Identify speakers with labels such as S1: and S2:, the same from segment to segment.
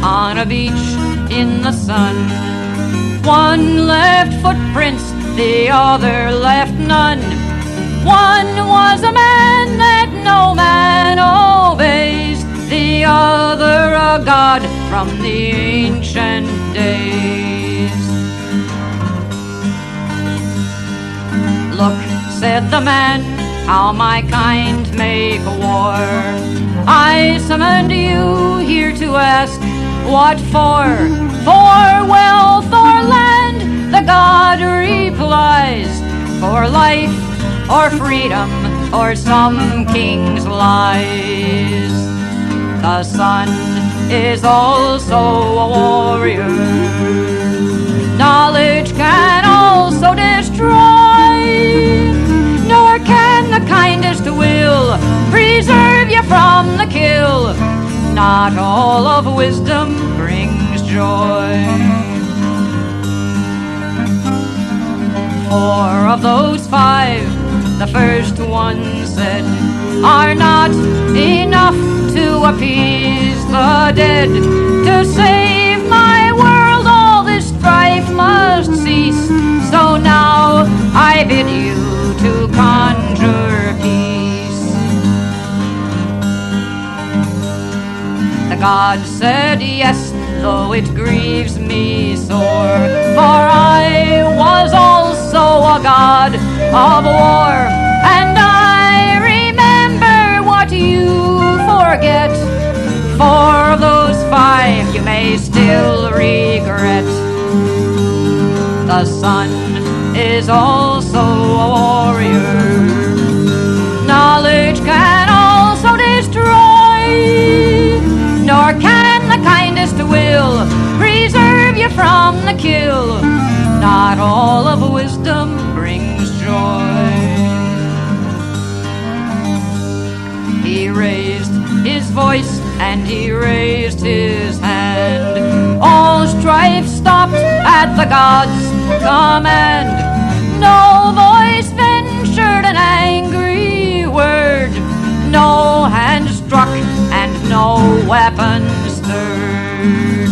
S1: on a beach in the sun. One left footprints, the other left none. One was a man that no man obeys, the other a god from the ancient days. Look, said the man, how my kind make war. I summoned you here to ask, what for? For wealth or land? The god replies, for life or freedom or some king's lies. The sun is also a warrior. Knowledge can also destroy, nor can the kindest will preserve you from the kill. Not all of wisdom brings joy. 4 of those 5, the first one said, are not enough to appease the dead. To save my world, all this strife must cease. So now I bid you to conjure peace. The god said yes, though it grieves me sore, for I was also a god of war, and I remember what you forget. 4 of those 5 you may still regret. The sun is also a warrior. Knowledge can also destroy, nor can the kindest will preserve you from the kill. Not all of wisdom brings joy. He raised his voice and he raised his hand. All strife stopped at the god's command. No voice ventured an angry word, no hand struck and no weapon stirred.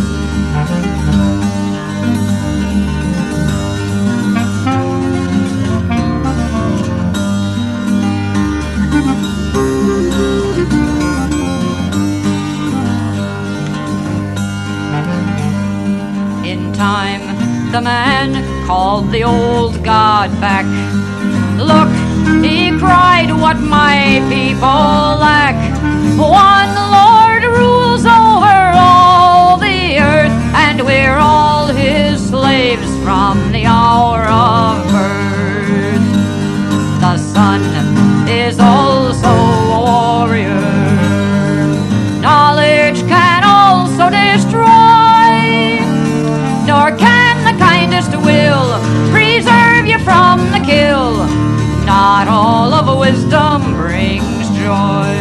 S1: In time, the man called the old god back. Look, he cried, what my people lack. One Lord rules over all the earth, and we're all his slaves from the hour of birth. The sun is also a warrior. Knowledge can also destroy, nor can the kindest will preserve you from the kill. Not all of wisdom brings joy.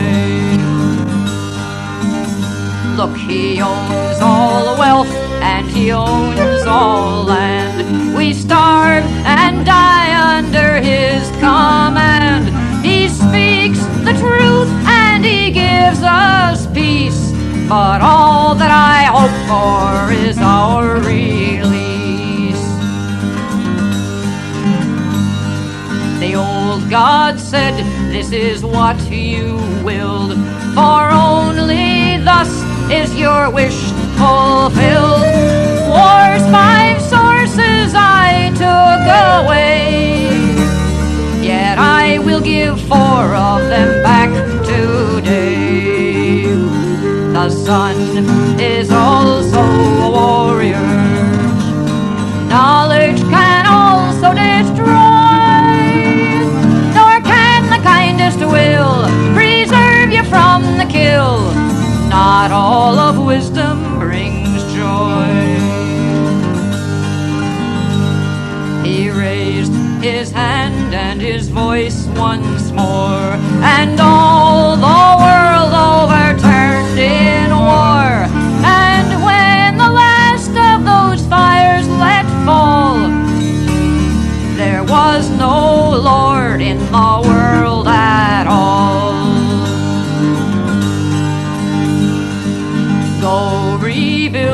S1: Look, he owns all wealth and he owns all land. We starve and die under his command. He speaks the truth and he gives us peace, but all that I hope for is our release. The old god said, this is what you willed, for only thus is your wish fulfilled. War's 5 sources I took away, yet I will give 4 of them back today. The sun is also a warrior. Knowledge can also destroy, nor can the kindest will preserve you from the kill. Not all of wisdom brings joy. He raised his hand and his voice once more, and all the world overturned in war. And when the last of those fires let fall, there was no Lord in the world at all. Go rebuild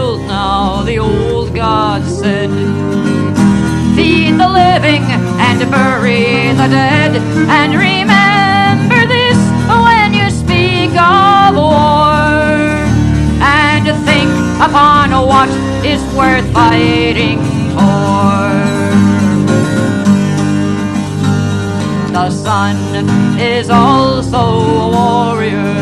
S1: bury the dead. And remember this when you speak of war, and think upon what is worth fighting for. The sun is also a warrior,